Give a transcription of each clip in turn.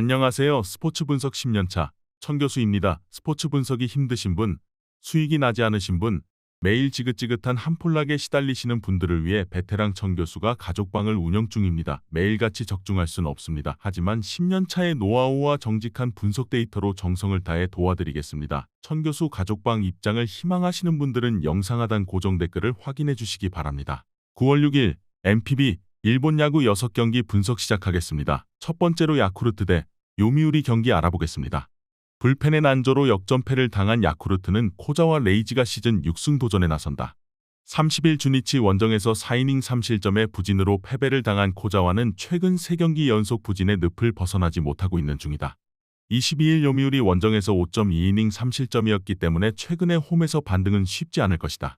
안녕하세요. 스포츠 분석 10년차 천교수입니다. 스포츠 분석이 힘드신 분, 수익이 나지 않으신 분, 매일 지긋지긋한 한폴락에 시달리시는 분들을 위해 베테랑 천교수가 가족방을 운영 중입니다. 매일같이 적중할 수는 없습니다. 하지만 10년차의 노하우와 정직한 분석 데이터로 정성을 다해 도와드리겠습니다. 천교수 가족방 입장을 희망하시는 분들은 영상 하단 고정 댓글을 확인해 주시기 바랍니다. 9월 6일 MPB 일본 야구 6경기 분석 시작하겠습니다. 첫 번째로 야쿠르트 대 요미우리 경기 알아보겠습니다. 불펜의 난조로 역전패를 당한 야쿠르트는 코자와 레이지가 시즌 6승 도전에 나선다. 30일 주니치 원정에서 4이닝 3실점의 부진으로 패배를 당한 코자와는 최근 3경기 연속 부진의 늪을 벗어나지 못하고 있는 중이다. 22일 요미우리 원정에서 5.2이닝 3실점이었기 때문에 최근의 홈에서 반등은 쉽지 않을 것이다.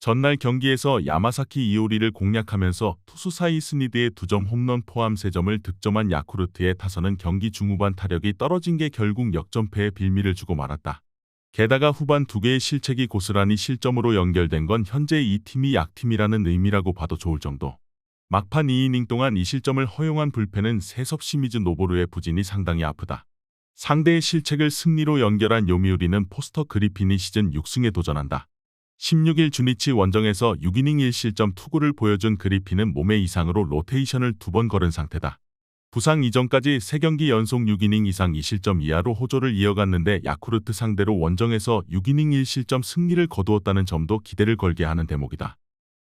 전날 경기에서 야마사키 이오리를 공략하면서 투수 사이 스니드의 2점 홈런 포함 3점을 득점한 야쿠르트의 타선은 경기 중후반 타력이 떨어진 게 결국 역전패의 빌미를 주고 말았다. 게다가 후반 2개의 실책이 고스란히 실점으로 연결된 건 현재 이 팀이 약팀이라는 의미라고 봐도 좋을 정도. 막판 2이닝 동안 2실점을 허용한 불펜은 세섭 시미즈 노보루의 부진이 상당히 아프다. 상대의 실책을 승리로 연결한 요미우리는 포스터 그리핀이 시즌 6승에 도전한다. 16일 주니치 원정에서 6이닝 1실점 투구를 보여준 그리핀은 몸에 이상으로 로테이션을 2번 걸은 상태다. 부상 이전까지 3경기 연속 6이닝 이상 2실점 이하로 호조를 이어갔는데 야쿠르트 상대로 원정에서 6이닝 1실점 승리를 거두었다는 점도 기대를 걸게 하는 대목이다.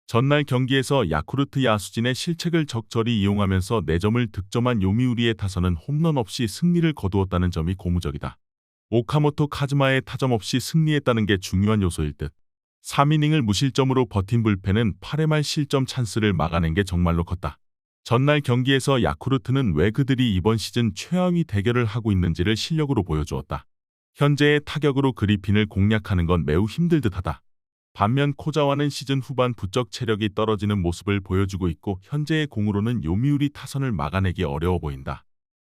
전날 경기에서 야쿠르트 야수진의 실책을 적절히 이용하면서 4점을 득점한 요미우리의 타선은 홈런 없이 승리를 거두었다는 점이 고무적이다. 오카모토 카즈마의 타점 없이 승리했다는 게 중요한 요소일 듯. 3이닝을 무실점으로 버틴 불펜은 8회 말 실점 찬스를 막아낸 게 정말로 컸다. 전날 경기에서 야쿠르트는 왜 그들이 이번 시즌 최하위 대결을 하고 있는지를 실력으로 보여주었다. 현재의 타격으로 그리핀을 공략하는 건 매우 힘들 듯하다. 반면 코자와는 시즌 후반 부쩍 체력이 떨어지는 모습을 보여주고 있고 현재의 공으로는 요미우리 타선을 막아내기 어려워 보인다.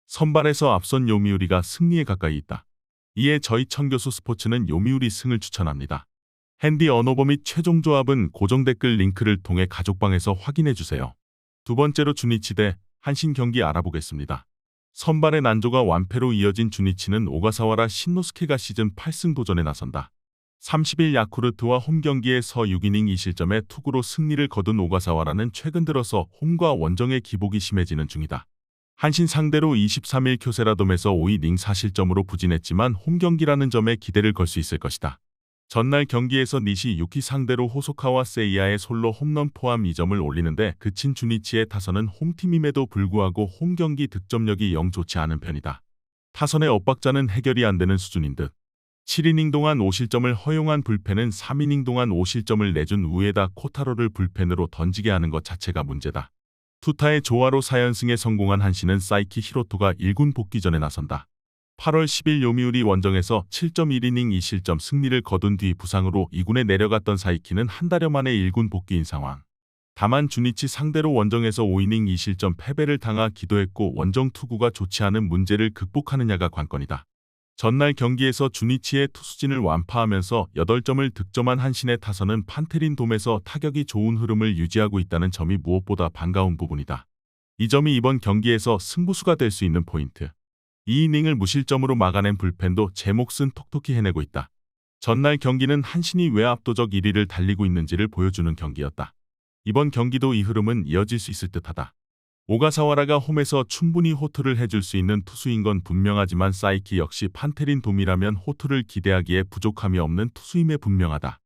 선발에서 앞선 요미우리가 승리에 가까이 있다. 이에 저희 천교수 스포츠는 요미우리 승을 추천합니다. 핸디 언어버 및 최종 조합은 고정 댓글 링크를 통해 가족방에서 확인해주세요. 두 번째로 주니치 대 한신 경기 알아보겠습니다. 선발의 난조가 완패로 이어진 주니치는 오가사와라 신노스케가 시즌 8승 도전에 나선다. 30일 야쿠르트와 홈 경기에서 6이닝 2실점의 투구로 승리를 거둔 오가사와라는 최근 들어서 홈과 원정의 기복이 심해지는 중이다. 한신 상대로 23일 쿄세라돔에서 5이닝 4실점으로 부진했지만 홈 경기라는 점에 기대를 걸 수 있을 것이다. 전날 경기에서 니시 유키 상대로 호소카와 세이야의 솔로 홈런 포함 2점을 올리는데 그친 주니치의 타선은 홈팀임에도 불구하고 홈 경기 득점력이 영 좋지 않은 편이다. 타선의 엇박자는 해결이 안 되는 수준인 듯. 7이닝 동안 5실점을 허용한 불펜은 3이닝 동안 5실점을 내준 우에다 코타로를 불펜으로 던지게 하는 것 자체가 문제다. 투타의 조화로 4연승에 성공한 한신은 사이키 히로토가 1군 복귀 전에 나선다. 8월 10일 요미우리 원정에서 7.1이닝 2실점 승리를 거둔 뒤 부상으로 2군에 내려갔던 사이키는 한 달여 만에 1군 복귀인 상황. 다만 주니치 상대로 원정에서 5이닝 2실점 패배를 당하기도 했고 원정 투구가 좋지 않은 문제를 극복하느냐가 관건이다. 전날 경기에서 주니치의 투수진을 완파하면서 8점을 득점한 한신의 타선은 판테린 돔에서 타격이 좋은 흐름을 유지하고 있다는 점이 무엇보다 반가운 부분이다. 이 점이 이번 경기에서 승부수가 될 수 있는 포인트. 2이닝을 무실점으로 막아낸 불펜도 제 몫은 톡톡히 해내고 있다. 전날 경기는 한신이 왜 압도적 1위를 달리고 있는지를 보여주는 경기였다. 이번 경기도 이 흐름은 이어질 수 있을 듯하다. 오가사와라가 홈에서 충분히 호투를 해줄 수 있는 투수인 건 분명하지만 사이키 역시 판테린 돔이라면 호투를 기대하기에 부족함이 없는 투수임에 분명하다.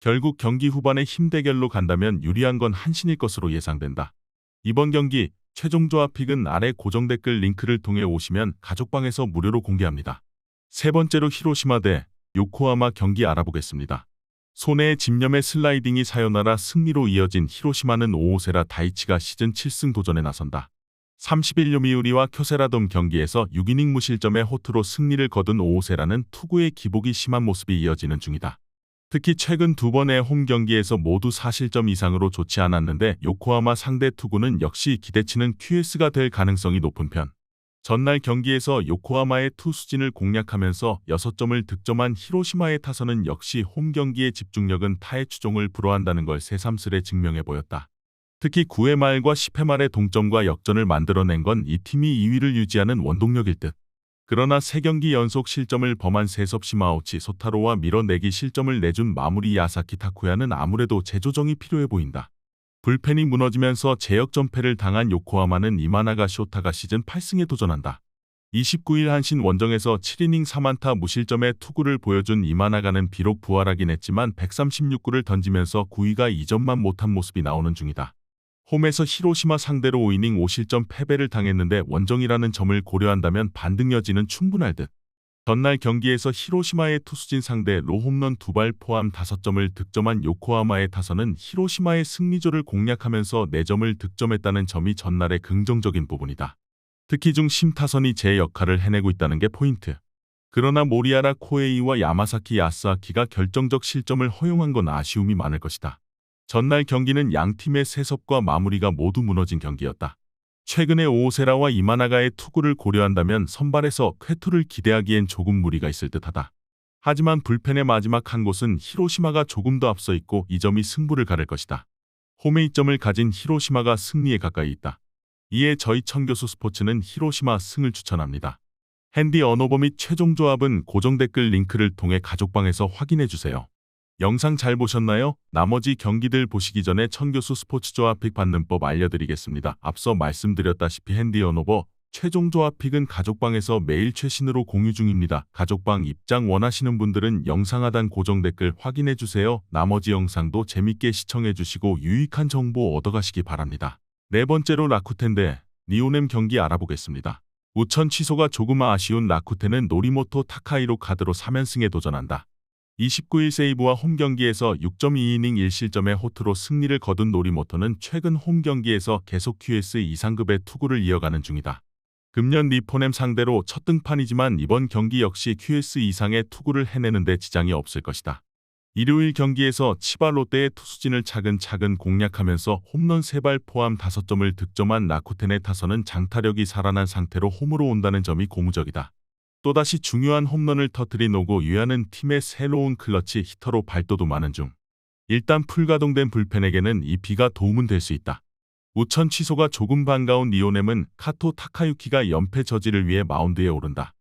결국 경기 후반에 힘 대결로 간다면 유리한 건 한신일 것으로 예상된다. 이번 경기 최종 조합 픽은 아래 고정 댓글 링크를 통해 오시면 가족방에서 무료로 공개합니다. 세 번째로 히로시마 대 요코하마 경기 알아보겠습니다. 손해의 집념의 슬라이딩이 사요나라 승리로 이어진 히로시마는 오오세라 다이치가 시즌 7승 도전에 나선다. 30일 요미우리와 쿄세라돔 경기에서 6이닝 무실점의 호투로 승리를 거둔 오오세라는 투구의 기복이 심한 모습이 이어지는 중이다. 특히 최근 2번의 홈 경기에서 모두 4실점 이상으로 좋지 않았는데 요코하마 상대 투구는 역시 기대치는 QS가 될 가능성이 높은 편. 전날 경기에서 요코하마의 투수진을 공략하면서 6점을 득점한 히로시마의 타선은 역시 홈 경기의 집중력은 타의 추종을 불허한다는 걸 새삼스레 증명해 보였다. 특히 9회 말과 10회 말의 동점과 역전을 만들어낸 건 이 팀이 2위를 유지하는 원동력일 듯. 그러나 3경기 연속 실점을 범한 세섭 시마우치 소타로와 밀어내기 실점을 내준 마무리 야사키 타쿠야는 아무래도 재조정이 필요해 보인다. 불펜이 무너지면서 제역전패를 당한 요코하마는 이마나가 쇼타가 시즌 8승에 도전한다. 29일 한신 원정에서 7이닝 3안타 무실점의 투구를 보여준 이마나가는 비록 부활하긴 했지만 136구를 던지면서 9위가 2점만 못한 모습이 나오는 중이다. 홈에서 히로시마 상대로 5이닝 5실점 패배를 당했는데 원정이라는 점을 고려한다면 반등 여지는 충분할 듯. 전날 경기에서 히로시마의 투수진 상대로 홈런 2발 포함 5점을 득점한 요코하마의 타선은 히로시마의 승리조를 공략하면서 4점을 득점했다는 점이 전날의 긍정적인 부분이다. 특히 중심 타선이 제 역할을 해내고 있다는 게 포인트. 그러나 모리아라 코에이와 야마사키 야스아키가 결정적 실점을 허용한 건 아쉬움이 많을 것이다. 전날 경기는 양팀의 세섭과 마무리가 모두 무너진 경기였다. 최근에 오오세라와 이마나가의 투구를 고려한다면 선발에서 쾌투를 기대하기엔 조금 무리가 있을 듯하다. 하지만 불펜의 마지막 한 곳은 히로시마가 조금 더 앞서 있고 이 점이 승부를 가를 것이다. 홈에 이점을 가진 히로시마가 승리에 가까이 있다. 이에 저희 청교수 스포츠는 히로시마 승을 추천합니다. 핸디 언어버 및 최종 조합은 고정 댓글 링크를 통해 가족방에서 확인해주세요. 영상 잘 보셨나요? 나머지 경기들 보시기 전에 청교수 스포츠 조합 픽 받는 법 알려드리겠습니다. 앞서 말씀드렸다시피 핸디 언어버 최종 조합 픽은 가족방에서 매일 최신으로 공유 중입니다. 가족방 입장 원하시는 분들은 영상 하단 고정 댓글 확인해주세요. 나머지 영상도 재밌게 시청해주시고 유익한 정보 얻어가시기 바랍니다. 네 번째로 라쿠텐 대 니오넴 경기 알아보겠습니다. 우천 취소가 조금 아쉬운 라쿠텐은 노리모토 타카이로 카드로 3연승에 도전한다. 29일 세이브와 홈경기에서 6.2이닝 1실점의 호투로 승리를 거둔 노리모토는 최근 홈경기에서 계속 QS 이상급의 투구를 이어가는 중이다. 금년 니포넴 상대로 첫 등판이지만 이번 경기 역시 QS 이상의 투구를 해내는데 지장이 없을 것이다. 일요일 경기에서 치바 롯데의 투수진을 차근차근 공략하면서 홈런 3발 포함 5점을 득점한 라쿠텐의 타선은 장타력이 살아난 상태로 홈으로 온다는 점이 고무적이다. 또다시 중요한 홈런을 터뜨린 오고 유야는 팀의 새로운 클러치 히터로 발도도 많은 중. 일단 풀가동된 불펜에게는 이 비가 도움은 될 수 있다. 우천 취소가 조금 반가운 니오넴은 카토 타카유키가 연패 저지를 위해 마운드에 오른다.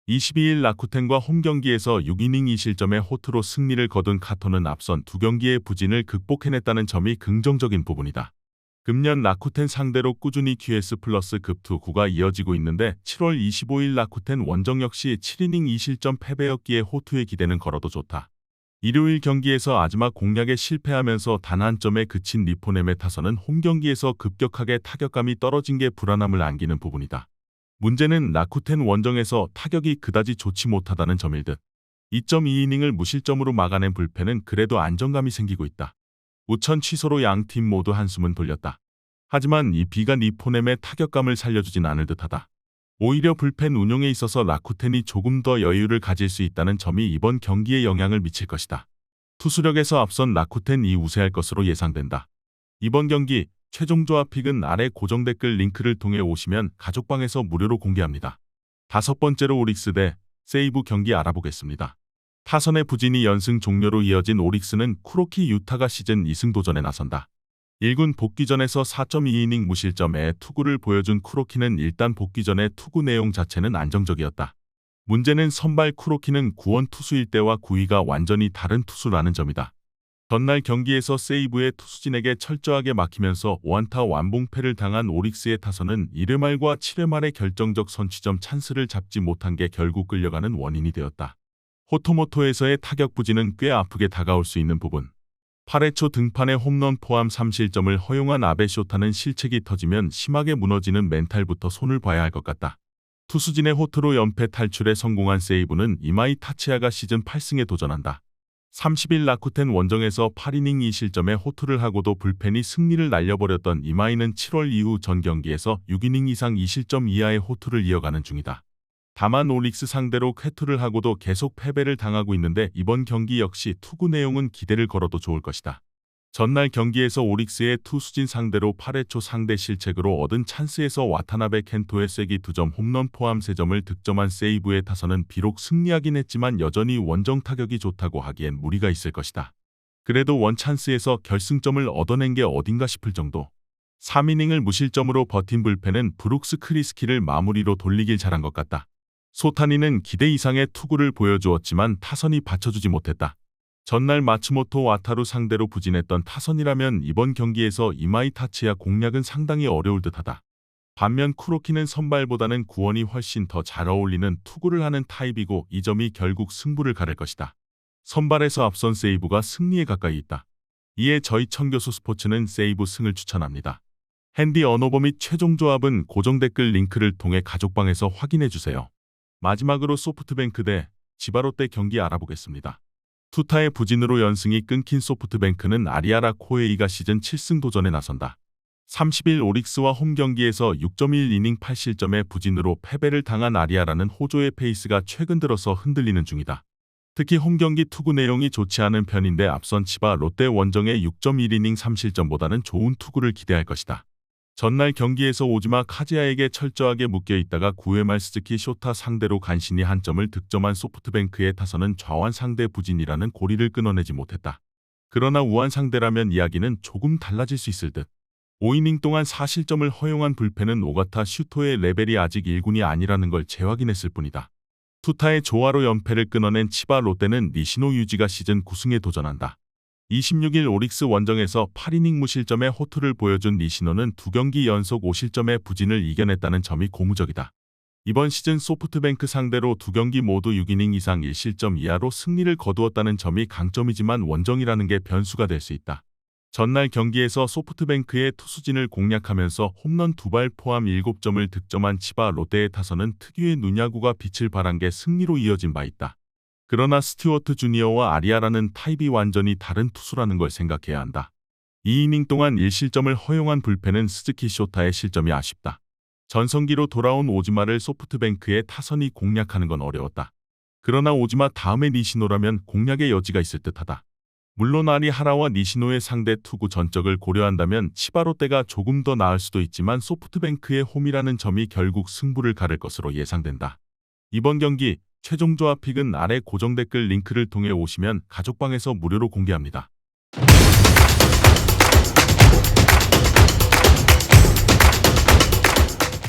22일 라쿠텐과 홈경기에서 6이닝 2실점의 호투로 승리를 거둔 카토는 앞선 2경기의 부진을 극복해냈다는 점이 긍정적인 부분이다. 금년 라쿠텐 상대로 꾸준히 QS 플러스 급투구가 이어지고 있는데 7월 25일 라쿠텐 원정 역시 7이닝 2실점 패배였기에 호투의 기대는 걸어도 좋다. 일요일 경기에서 마지막 공략에 실패하면서 단 한 점에 그친 니포넴의 타선은 홈경기에서 급격하게 타격감이 떨어진 게 불안함을 안기는 부분이다. 문제는 라쿠텐 원정에서 타격이 그다지 좋지 못하다는 점일 듯. 2.2이닝을 무실점으로 막아낸 불펜은 그래도 안정감이 생기고 있다. 우천 취소로 양팀 모두 한숨은 돌렸다. 하지만 이 비가 니포넴의 타격감을 살려주진 않을 듯하다. 오히려 불펜 운용에 있어서 라쿠텐이 조금 더 여유를 가질 수 있다는 점이 이번 경기에 영향을 미칠 것이다. 투수력에서 앞선 라쿠텐이 우세할 것으로 예상된다. 이번 경기 최종 조합 픽은 아래 고정 댓글 링크를 통해 오시면 가족방에서 무료로 공개합니다. 다섯 번째로 오릭스 대 세이브 경기 알아보겠습니다. 타선의 부진이 연승 종료로 이어진 오릭스는 쿠로키 유타가 시즌 2승 도전에 나선다. 1군 복귀전에서 4.2이닝 무실점의 투구를 보여준 쿠로키는 일단 복귀전의 투구 내용 자체는 안정적이었다. 문제는 선발 쿠로키는 구원 투수일 때와 구위가 완전히 다른 투수라는 점이다. 전날 경기에서 세이브의 투수진에게 철저하게 막히면서 5안타 완봉패를 당한 오릭스의 타선은 1회 말과 7회 말의 결정적 선취점 찬스를 잡지 못한 게 결국 끌려가는 원인이 되었다. 호토모토에서의 타격 부진은 꽤 아프게 다가올 수 있는 부분. 8회 초 등판에 홈런 포함 3실점을 허용한 아베 쇼타는 실책이 터지면 심하게 무너지는 멘탈부터 손을 봐야 할 것 같다. 투수진의 호투로 연패 탈출에 성공한 세이브는 이마이 타치야가 시즌 8승에 도전한다. 30일 라쿠텐 원정에서 8이닝 2실점의 호투를 하고도 불펜이 승리를 날려버렸던 이마이는 7월 이후 전 경기에서 6이닝 이상 2실점 이하의 호투를 이어가는 중이다. 다만 오릭스 상대로 쾌투를 하고도 계속 패배를 당하고 있는데 이번 경기 역시 투구 내용은 기대를 걸어도 좋을 것이다. 전날 경기에서 오릭스의 투수진 상대로 8회 초 상대 실책으로 얻은 찬스에서 와타나베 켄토의 쐐기 2점 홈런 포함 3점을 득점한 세이브의 타선은 비록 승리하긴 했지만 여전히 원정 타격이 좋다고 하기엔 무리가 있을 것이다. 그래도 원 찬스에서 결승점을 얻어낸 게 어딘가 싶을 정도. 3이닝을 무실점으로 버틴 불펜은 브룩스 크리스키를 마무리로 돌리길 잘한 것 같다. 소타니는 기대 이상의 투구를 보여주었지만 타선이 받쳐주지 못했다. 전날 마츠모토 와타루 상대로 부진했던 타선이라면 이번 경기에서 이마이 타츠야 공략은 상당히 어려울 듯하다. 반면 쿠로키는 선발보다는 구원이 훨씬 더 잘 어울리는 투구를 하는 타입이고 이 점이 결국 승부를 가를 것이다. 선발에서 앞선 세이브가 승리에 가까이 있다. 이에 저희 청교수 스포츠는 세이브 승을 추천합니다. 핸디 언어버 및 최종 조합은 고정 댓글 링크를 통해 가족방에서 확인해주세요. 마지막으로 소프트뱅크 대 지바롯데 경기 알아보겠습니다. 투타의 부진으로 연승이 끊긴 소프트뱅크는 아리아라 코에이가 시즌 7승 도전에 나선다. 30일 오릭스와 홈 경기에서 6.1이닝 8실점의 부진으로 패배를 당한 아리아라는 호조의 페이스가 최근 들어서 흔들리는 중이다. 특히 홈 경기 투구 내용이 좋지 않은 편인데 앞선 치바 롯데 원정의 6.1이닝 3실점보다는 좋은 투구를 기대할 것이다. 전날 경기에서 오지마 카즈야에게 철저하게 묶여있다가 9회 말 스즈키 쇼타 상대로 간신히 한 점을 득점한 소프트뱅크의 타선은 좌완 상대 부진이라는 고리를 끊어내지 못했다. 그러나 우완 상대라면 이야기는 조금 달라질 수 있을 듯. 5이닝 동안 4실점을 허용한 불펜은 오가타 슈토의 레벨이 아직 1군이 아니라는 걸 재확인했을 뿐이다. 투타의 조화로 연패를 끊어낸 치바 롯데는 니시노 유지가 시즌 9승에 도전한다. 26일 오릭스 원정에서 8이닝 무실점의 호투를 보여준 니시노는 2경기 연속 5실점의 부진을 이겨냈다는 점이 고무적이다. 이번 시즌 소프트뱅크 상대로 2경기 모두 6이닝 이상 1실점 이하로 승리를 거두었다는 점이 강점이지만 원정이라는 게 변수가 될 수 있다. 전날 경기에서 소프트뱅크의 투수진을 공략하면서 홈런 2발 포함 7점을 득점한 치바 롯데의 타선은 특유의 눈야구가 빛을 발한 게 승리로 이어진 바 있다. 그러나 스튜어트 주니어와 아리아라는 타입이 완전히 다른 투수라는 걸 생각해야 한다. 2이닝 동안 1실점을 허용한 불펜은 스즈키 쇼타의 실점이 아쉽다. 전성기로 돌아온 오지마를 소프트뱅크의 타선이 공략하는 건 어려웠다. 그러나 오지마 다음에 니시노라면 공략의 여지가 있을 듯하다. 물론 아리하라와 니시노의 상대 투구 전적을 고려한다면 치바롯데가 조금 더 나을 수도 있지만 소프트뱅크의 홈이라는 점이 결국 승부를 가를 것으로 예상된다. 이번 경기 최종 조합 픽은 아래 고정 댓글 링크를 통해 오시면 가족방에서 무료로 공개합니다.